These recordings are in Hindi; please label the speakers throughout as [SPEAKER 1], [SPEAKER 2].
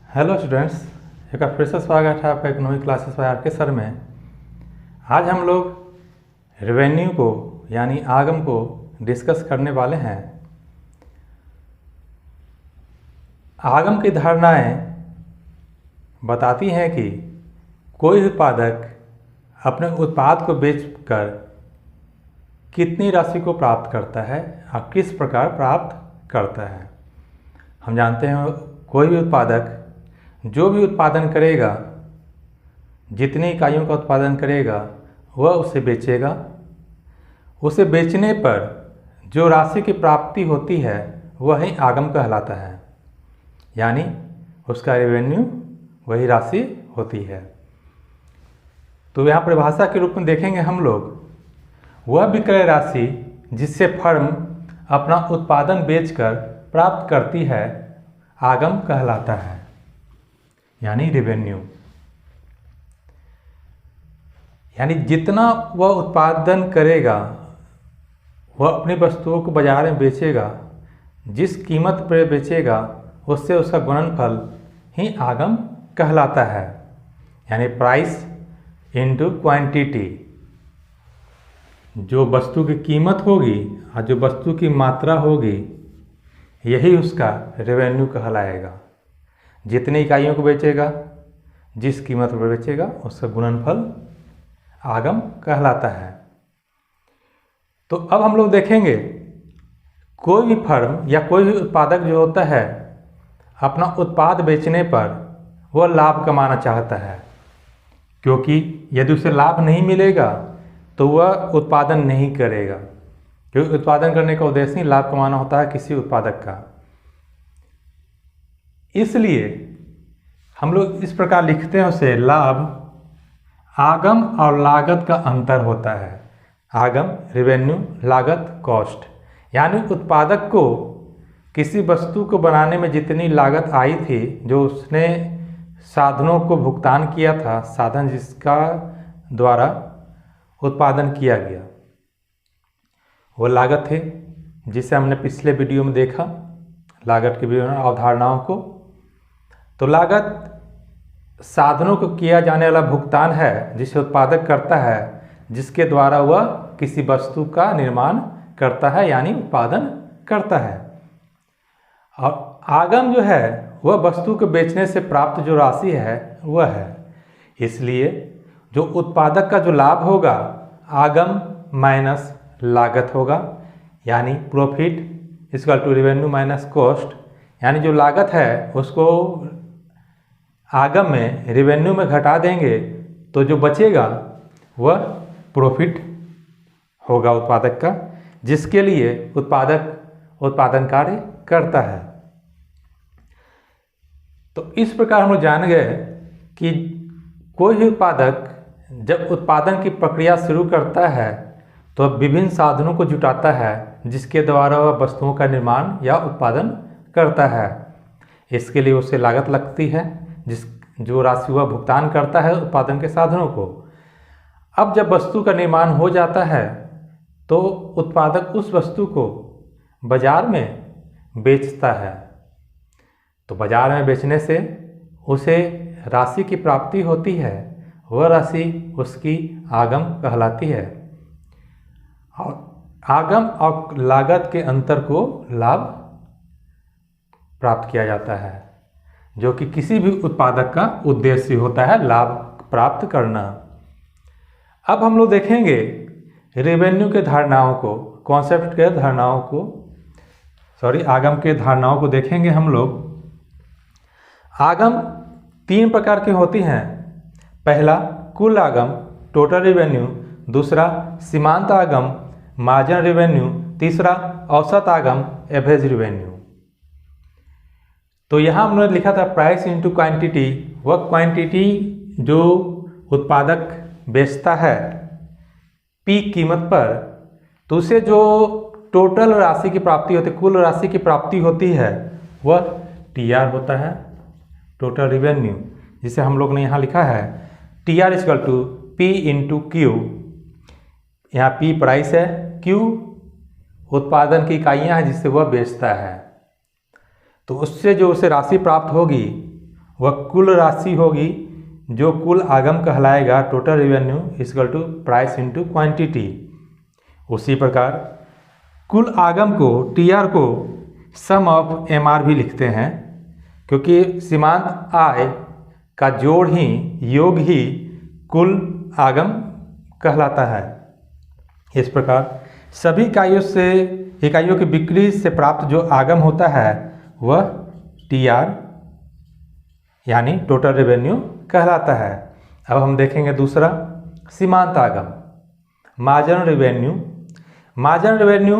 [SPEAKER 1] हेलो स्टूडेंट्स, एक बार फिर से स्वागत है आपका इकोनॉमिक क्लासेस बाय आर के सर में। आज हम लोग रेवेन्यू को यानी आगम को डिस्कस करने वाले हैं। आगम की धारणाएं बताती हैं कि कोई उत्पादक अपने उत्पाद को बेचकर कितनी राशि को प्राप्त करता है और किस प्रकार प्राप्त करता है। हम जानते हैं कोई भी उत्पादक जो भी उत्पादन करेगा, जितनी इकाइयों का उत्पादन करेगा वह उसे बेचेगा। उसे बेचने पर जो राशि की प्राप्ति होती है वह ही आगम कहलाता है, यानी उसका रेवेन्यू वही राशि होती है। तो यहाँ परिभाषा के रूप में देखेंगे हम लोग, वह विक्रय राशि जिससे फर्म अपना उत्पादन बेचकर प्राप्त करती है आगम कहलाता है, यानी रेवेन्यू। यानी जितना वह उत्पादन करेगा, वह अपनी वस्तुओं को बाजार में बेचेगा, जिस कीमत पर बेचेगा उससे उसका गुणनफल ही आगम कहलाता है, यानी प्राइस इनटू क्वांटिटी। जो वस्तु की कीमत होगी और जो वस्तु की मात्रा होगी यही उसका रेवेन्यू कहलाएगा। जितनी इकाइयों को बेचेगा, जिस कीमत पर बेचेगा उसका गुणनफल आगम कहलाता है। तो अब हम लोग देखेंगे कोई भी फर्म या कोई भी उत्पादक जो होता है अपना उत्पाद बेचने पर वह लाभ कमाना चाहता है, क्योंकि यदि उसे लाभ नहीं मिलेगा तो वह उत्पादन नहीं करेगा, क्योंकि उत्पादन करने का उद्देश्य ही लाभ कमाना होता है किसी उत्पादक का। इसलिए हम लोग इस प्रकार लिखते हैं उसे लाभ आगम और लागत का अंतर होता है। आगम रेवेन्यू, लागत कॉस्ट। यानी उत्पादक को किसी वस्तु को बनाने में जितनी लागत आई थी, जो उसने साधनों को भुगतान किया था, साधन जिसका द्वारा उत्पादन किया गया, वो लागत है, जिसे हमने पिछले वीडियो में देखा लागत की विभिन्न अवधारणाओं को। तो लागत साधनों को किया जाने वाला भुगतान है जिसे उत्पादक करता है, जिसके द्वारा वह किसी वस्तु का निर्माण करता है, यानी उत्पादन करता है। और आगम जो है वह वस्तु को बेचने से प्राप्त जो राशि है वह है। इसलिए जो उत्पादक का जो लाभ होगा आगम माइनस लागत होगा, यानी profit equal to revenue minus cost. यानी जो लागत है उसको आगम में रेवेन्यू में घटा देंगे तो जो बचेगा वह प्रॉफिट होगा उत्पादक का, जिसके लिए उत्पादक उत्पादन कार्य करता है। तो इस प्रकार हम लोग जान गए कि कोई भी उत्पादक जब उत्पादन की प्रक्रिया शुरू करता है तो विभिन्न साधनों को जुटाता है, जिसके द्वारा वह वस्तुओं का निर्माण या उत्पादन करता है। इसके लिए उसे लागत लगती है, जो राशि वह भुगतान करता है उत्पादन के साधनों को। अब जब वस्तु का निर्माण हो जाता है तो उत्पादक उस वस्तु को बाजार में बेचता है। तो बाजार में बेचने से उसे राशि की प्राप्ति होती है, वह राशि उसकी आगम कहलाती है। और आगम और लागत के अंतर को लाभ प्राप्त किया जाता है, जो कि किसी भी उत्पादक का उद्देश्य होता है, लाभ प्राप्त करना। अब हम लोग देखेंगे रेवेन्यू के धारणाओं को, कॉन्सेप्ट के धारणाओं को, आगम के धारणाओं को देखेंगे हम लोग। आगम 3 प्रकार की होती हैं। पहला कुल आगम टोटल रेवेन्यू, दूसरा सीमांत आगम मार्जिनल रेवेन्यू, तीसरा औसत आगम एवरेज रेवेन्यू। तो यहाँ हमने लिखा था प्राइस इनटू क्वांटिटी। वह क्वांटिटी जो उत्पादक बेचता है पी कीमत पर, तो उसे जो टोटल राशि की प्राप्ति होती है, कुल राशि की प्राप्ति होती है, वह टीआर होता है, टोटल रेवेन्यू, जिसे हम लोग ने यहाँ लिखा है TR equal to P into Q. यहाँ पी प्राइस है, क्यू उत्पादन की इकाइयाँ हैं जिससे वह बेचता है। तो उससे जो उसे राशि प्राप्त होगी वह कुल राशि होगी जो कुल आगम कहलाएगा। Total revenue equal to price into quantity. उसी प्रकार कुल आगम को टीआर को सम ऑफ एमआर भी लिखते हैं, क्योंकि सीमांत आय का जोड़ ही योग ही कुल आगम कहलाता है। इस प्रकार सभी इकाइयों की बिक्री से प्राप्त जो आगम होता है वह टीआर यानी टोटल रेवेन्यू कहलाता है। अब हम देखेंगे दूसरा सीमांत आगम, मार्जिनल रेवेन्यू। मार्जिनल रेवेन्यू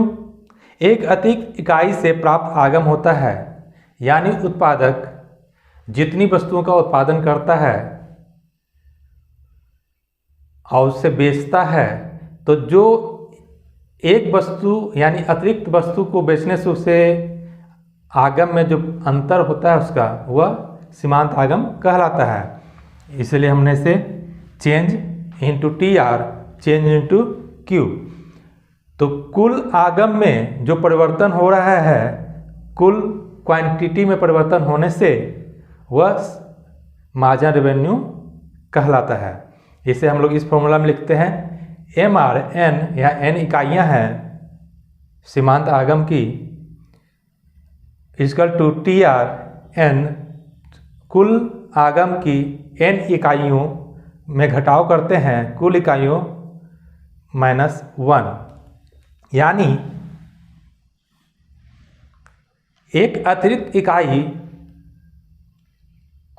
[SPEAKER 1] एक अतिरिक्त इकाई से प्राप्त आगम होता है, यानी उत्पादक जितनी वस्तुओं का उत्पादन करता है और उससे बेचता है, तो जो एक वस्तु यानी अतिरिक्त वस्तु को बेचने से उसे आगम में जो अंतर होता है उसका वह सीमांत आगम कहलाता है। इसलिए हमने इसे change into TR, change into Q. तो कुल आगम में जो परिवर्तन हो रहा है, कुल क्वांटिटी में परिवर्तन होने से वह मार्जिनल रेवेन्यू कहलाता है। इसे हम लोग इस फॉर्मूला में लिखते हैं एम आर एन या एन इकाइयाँ हैं सीमांत आगम की equal to T R N, कुल आगम की एन इकाइयों में घटाव करते हैं कुल इकाइयों माइनस 1। यानी एक अतिरिक्त इकाई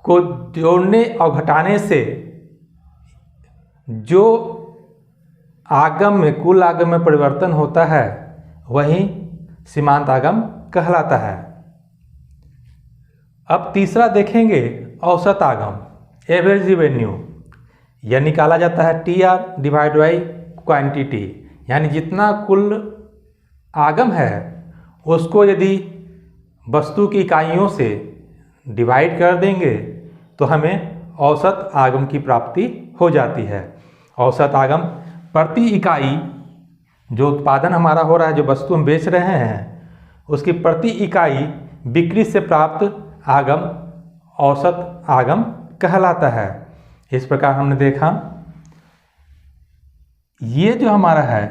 [SPEAKER 1] को जोड़ने और घटाने से जो आगम में कुल आगम में परिवर्तन होता है वही सीमांत आगम कहलाता है। अब तीसरा देखेंगे औसत आगम, एवरेज रेवेन्यू। यह निकाला जाता है T R divide by quantity, यानी जितना कुल आगम है उसको यदि वस्तु की इकाइयों से डिवाइड कर देंगे तो हमें औसत आगम की प्राप्ति हो जाती है। औसत आगम प्रति इकाई जो उत्पादन हमारा हो रहा है, जो वस्तु हम बेच रहे हैं, उसकी प्रति इकाई बिक्री से प्राप्त आगम औसत आगम कहलाता है। इस प्रकार हमने देखा ये जो हमारा है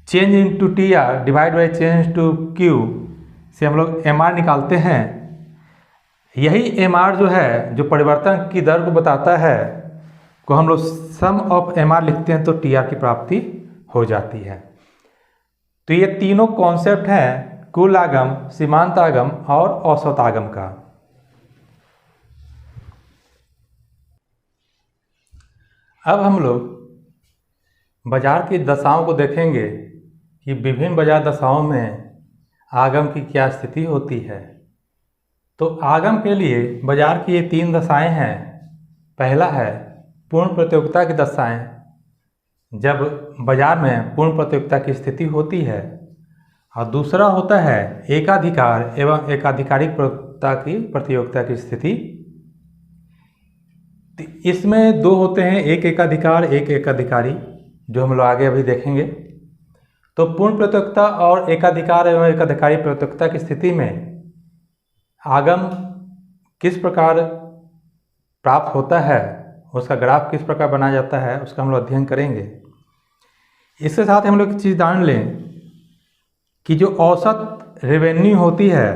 [SPEAKER 1] change into T R divide by change into Q से हम लोग एम आर निकालते हैं। यही एम आर जो है जो परिवर्तन की दर को बताता है को हम लोग सम ऑफ एम आर लिखते हैं, तो टी आर की प्राप्ति हो जाती है। तो ये तीनों कॉन्सेप्ट हैं कुल आगम, सीमांत आगम और औसत आगम का। अब हम लोग बाजार की दशाओं को देखेंगे कि विभिन्न बाजार दशाओं में आगम की क्या स्थिति होती है। तो आगम के लिए बाजार की ये 3 दशाएं हैं। पहला है पूर्ण प्रतियोगिता की दशाएं, जब बाजार में पूर्ण प्रतियोगिता की स्थिति होती है, और दूसरा होता है एकाधिकार एवं एकाधिकारिक प्रतियोगिता की स्थिति। इसमें 2 होते हैं, एक एकाधिकार एक एकाधिकारी, जो हम लोग आगे अभी देखेंगे। तो पूर्ण प्रतियोगिता और एकाधिकार एवं एकाधिकारी प्रतियोगिता की स्थिति में आगम किस प्रकार प्राप्त होता है, उसका ग्राफ किस प्रकार बनाया जाता है, उसका हम लोग अध्ययन करेंगे। इसके साथ हम लोग एक चीज़ जान लें कि जो औसत रेवेन्यू होती है,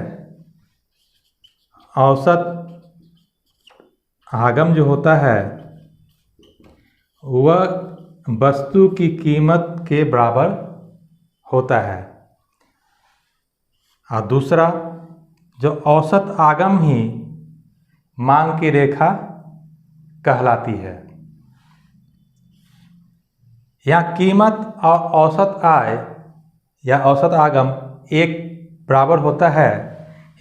[SPEAKER 1] औसत आगम जो होता है वह वस्तु की कीमत के बराबर होता है, और दूसरा जो औसत आगम ही मांग की रेखा कहलाती है। यहाँ कीमत और औसत आय या औसत आगम एक बराबर होता है।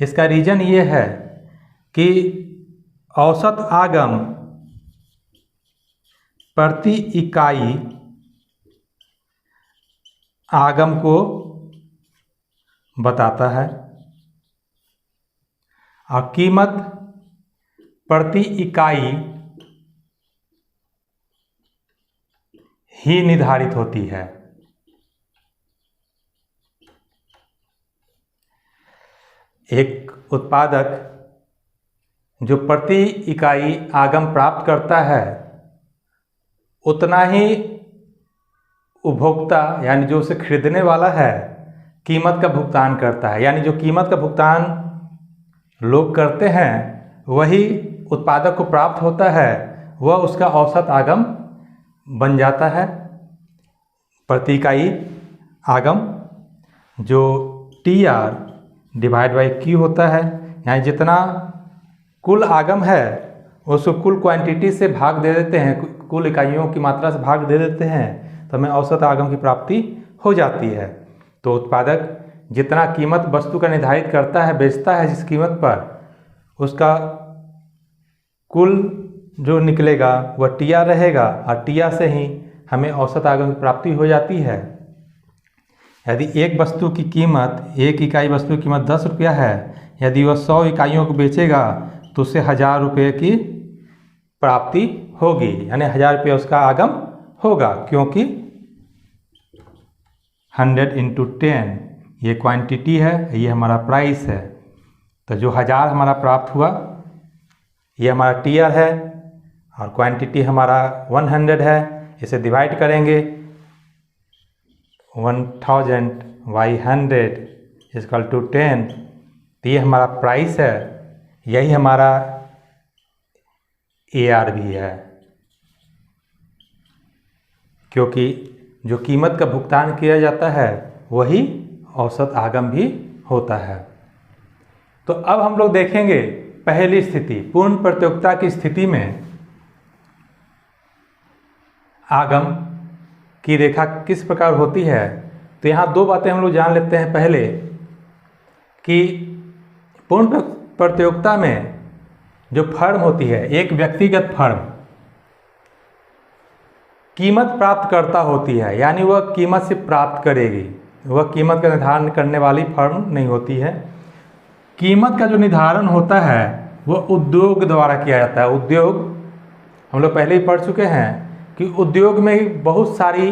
[SPEAKER 1] इसका रीजन ये है कि औसत आगम प्रति इकाई आगम को बताता है और कीमत प्रति इकाई ही निर्धारित होती है। एक उत्पादक जो प्रति इकाई आगम प्राप्त करता है उतना ही उपभोक्ता यानी जो उसे खरीदने वाला है कीमत का भुगतान करता है। यानी जो कीमत का भुगतान लोग करते हैं वही उत्पादक को प्राप्त होता है, वह उसका औसत आगम बन जाता है। प्रति इकाई आगम जो TR डिवाइड बाई Q होता है, यानी जितना कुल आगम है उसको कुल क्वांटिटी से भाग दे देते हैं, कुल इकाइयों की मात्रा से भाग दे देते हैं, तो हमें औसत आगम की प्राप्ति हो जाती है। तो उत्पादक जितना कीमत वस्तु का निर्धारित करता है, बेचता है जिस कीमत पर, उसका कुल जो निकलेगा वह TR रहेगा और TR से ही हमें औसत आगम की प्राप्ति हो जाती है। यदि एक वस्तु की कीमत, एक इकाई वस्तु की कीमत 10 रुपया है, यदि वह 100 इकाइयों को बेचेगा तो उसे 1000 रुपये की प्राप्ति होगी, यानी 1000 रुपये उसका आगम होगा, क्योंकि 100 × 10 ये क्वांटिटी है, ये हमारा प्राइस है। तो जो 1000 हमारा प्राप्त हुआ ये हमारा TR है और क्वांटिटी हमारा 100 है। इसे डिवाइड करेंगे 1000 बाई 100 इक्वल टू 10, तो ये हमारा प्राइस है, यही हमारा AR भी है, क्योंकि जो कीमत का भुगतान किया जाता है वही औसत आगम भी होता है। तो अब हम लोग देखेंगे पहली स्थिति, पूर्ण प्रतियोगिता की स्थिति में आगम की रेखा किस प्रकार होती है। तो यहाँ दो बातें हम लोग जान लेते हैं। पहले कि पूर्ण प्रतियोगिता में जो फर्म होती है, एक व्यक्तिगत फर्म कीमत प्राप्त करता होती है, यानी वह कीमत से प्राप्त करेगी, वह कीमत का निर्धारण करने वाली फर्म नहीं होती है। कीमत का जो निर्धारण होता है वह उद्योग द्वारा किया जाता है। उद्योग हम लोग पहले ही पढ़ चुके हैं कि उद्योग में बहुत सारी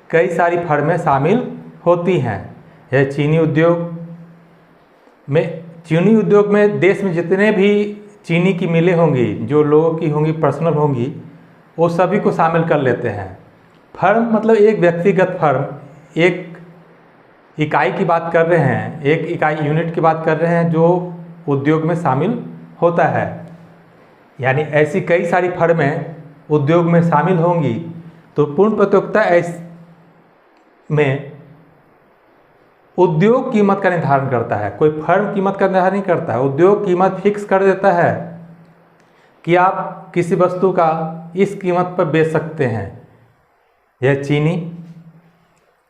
[SPEAKER 1] कई सारी फर्में शामिल होती हैं। यह चीनी उद्योग में देश में जितने भी चीनी की मिलें होंगी, जो लोगों की होंगी, पर्सनल होंगी, वो सभी को शामिल कर लेते हैं। फर्म मतलब एक व्यक्तिगत फर्म, एक इकाई की बात कर रहे हैं, एक इकाई यूनिट की बात कर रहे हैं जो उद्योग में शामिल होता है। यानी ऐसी कई सारी फर्में उद्योग में शामिल होंगी। तो पूर्ण प्रतियोगिता में उद्योग कीमत का निर्धारण करता है, कोई फर्म कीमत का निर्धारण नहीं करता है। उद्योग कीमत फिक्स कर देता है कि आप किसी वस्तु का इस कीमत पर बेच सकते हैं। यह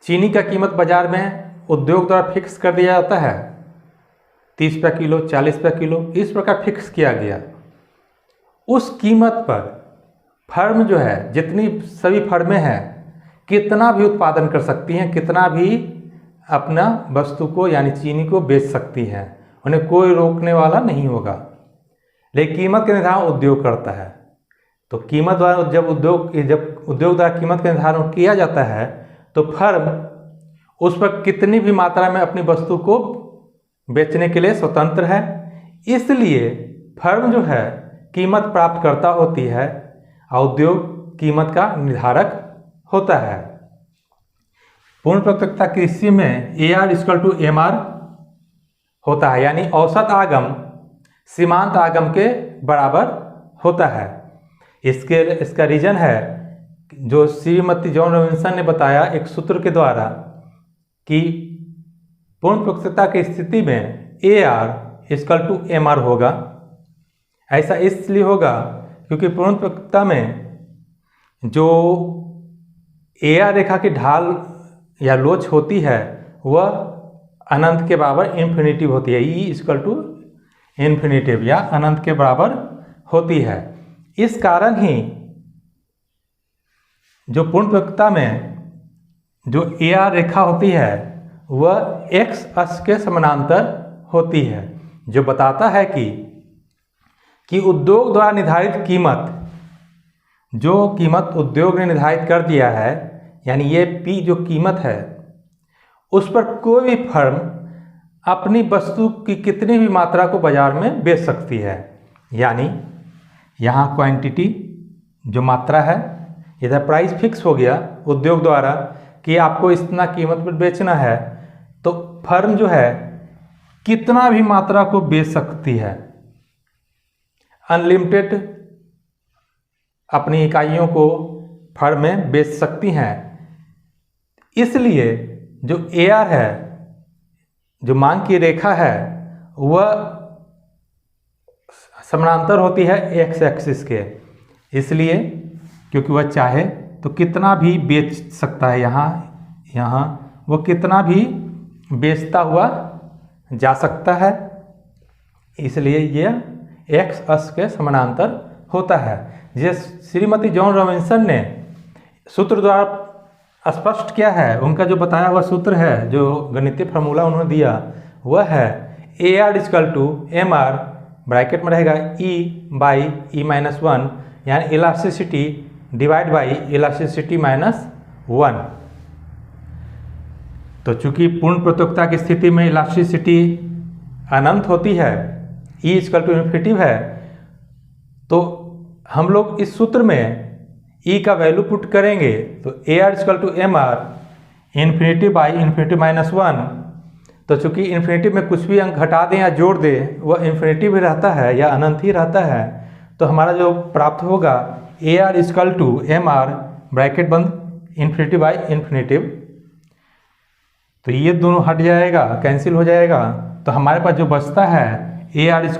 [SPEAKER 1] चीनी का कीमत बाजार में उद्योग द्वारा फिक्स कर दिया जाता है, 30 रुपये किलो, 40 रुपये किलो, इस प्रकार फिक्स किया गया। उस कीमत पर फर्म जो है, जितनी सभी फर्में हैं, कितना भी उत्पादन कर सकती हैं, कितना भी अपना वस्तु को यानी चीनी को बेच सकती हैं, उन्हें कोई रोकने वाला नहीं होगा। लेकिन कीमत का निर्धारण उद्योग करता है। तो कीमत द्वारा जब उद्योग द्वारा कीमत का निर्धारण किया जाता है तो फर्म उस पर कितनी भी मात्रा में अपनी वस्तु को बेचने के लिए स्वतंत्र है। इसलिए फर्म जो है कीमत प्राप्त करता होती है और उद्योग कीमत का निर्धारक होता है। पूर्ण प्रतियोगिता कृषि में AR = MR होता है, यानी औसत आगम सीमांत आगम के बराबर होता है। इसका रीजन है जो श्रीमती जॉन रॉबिन्सन ने बताया एक सूत्र के द्वारा कि पूर्ण प्रतियोगिता की स्थिति में AR = MR होगा। ऐसा इसलिए होगा क्योंकि पूर्ण प्रतियोगिता में जो AR रेखा की ढाल या लोच होती है वह अनंत के बराबर इन्फिनिटिव होती है। E = इन्फिनिटिव या अनंत के बराबर होती है। इस कारण ही जो पूर्ण प्रतियोगिता में जो AR रेखा होती है वह X अक्ष के समानांतर होती है, जो बताता है कि उद्योग द्वारा निर्धारित कीमत, जो कीमत उद्योग ने निर्धारित कर दिया है, यानी ये P जो कीमत है, उस पर कोई भी फर्म अपनी वस्तु की कितनी भी मात्रा को बाजार में बेच सकती है। यानी यहाँ क्वांटिटी जो मात्रा है, इधर प्राइस फिक्स हो गया उद्योग द्वारा कि आपको इतना कीमत पर बेचना है, तो फर्म जो है कितना भी मात्रा को बेच सकती है, अनलिमिटेड अपनी इकाइयों को फर्म में बेच सकती हैं। इसलिए जो AR है, जो मांग की रेखा है, वह समानांतर होती है एक्स एक्सिस के, इसलिए क्योंकि वह चाहे तो कितना भी बेच सकता है, यहाँ वो कितना भी बेचता हुआ जा सकता है, इसलिए यह एक्स अक्ष के समानांतर होता है। जिस श्रीमती जॉन रॉबिन्सन ने सूत्र द्वारा स्पष्ट किया है, उनका जो बताया हुआ सूत्र है, जो गणितीय फार्मूला उन्होंने दिया, वह है AR = MR, ब्रैकेट में रहेगा E/E-1, यानी इलास्टिसिटी डिवाइड बाई इलास्टिसिटी -1। तो चूंकि पूर्ण प्रतियोगिता की स्थिति में इलास्टिसिटी अनंत होती है, E =∞ है, तो हम लोग इस सूत्र में E का वैल्यू पुट करेंगे तो AR = MR ∞/∞ -1। तो चूंकि इन्फिनिटी में कुछ भी अंक घटा दें या जोड़ दें, वह इन्फिनिटी भी रहता है या अनंत ही रहता है, तो हमारा जो प्राप्त होगा AR = MR, ब्रैकेट बंद ∞/∞। तो ये दोनों हट जाएगा, कैंसिल हो जाएगा, तो हमारे पास जो बचता है AR =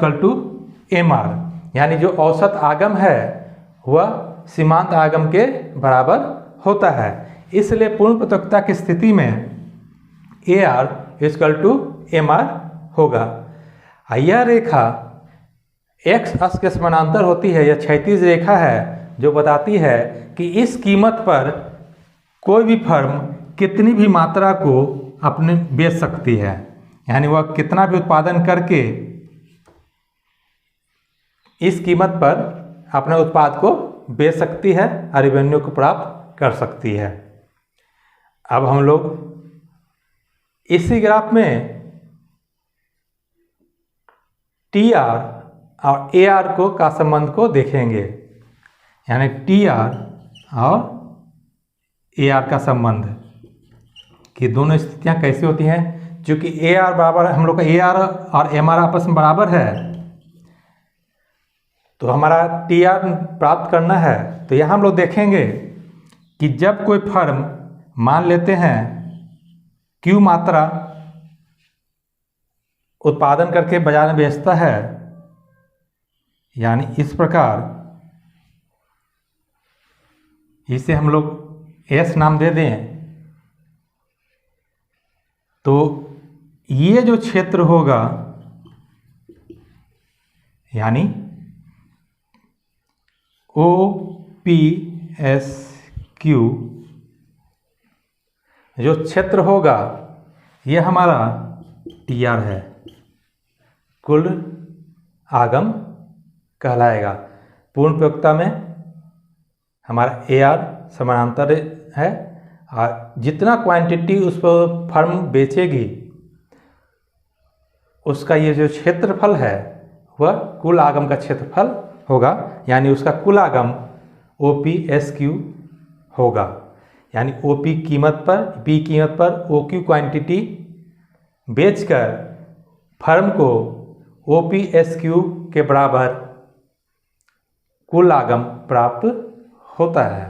[SPEAKER 1] MR, यानी जो औसत आगम है वह सीमांत आगम के बराबर होता है। इसलिए पूर्ण प्रतियोगिता की स्थिति में AR = MR होगा। यह रेखा एक्स अक्ष के समानांतर होती है, यह क्षैतिज रेखा है जो बताती है कि इस कीमत पर कोई भी फर्म कितनी भी मात्रा को अपने बेच सकती है, यानी वह कितना भी उत्पादन करके इस कीमत पर अपने उत्पाद को बेच सकती है और रेवेन्यू को प्राप्त कर सकती है। अब हम लोग इसी ग्राफ में TR और AR का संबंध को देखेंगे, यानी TR और AR का संबंध कि दोनों स्थितियां कैसी होती हैं। क्योंकि AR बराबर, हम लोग का AR और MR आपस में बराबर है, तो हमारा TR प्राप्त करना है। तो यहाँ हम लोग देखेंगे कि जब कोई फर्म मान लेते हैं Q मात्रा उत्पादन करके बाजार में बेचता है, यानी इस प्रकार, इसे हम लोग S नाम दे दें, तो ये जो क्षेत्र होगा, यानी OPSQ जो क्षेत्र होगा, यह हमारा TR है, कुल आगम कहलाएगा। पूर्ण प्रतियोगिता में हमारा AR समानांतर है और जितना क्वांटिटी उस पर फर्म बेचेगी उसका ये जो क्षेत्रफल है वह कुल आगम का क्षेत्रफल होगा, यानी उसका कुल आगम OPSQ होगा। यानी OP कीमत पर, P कीमत पर OQ क्वांटिटी बेचकर फर्म को OPSQ के बराबर कुल आगम प्राप्त होता है।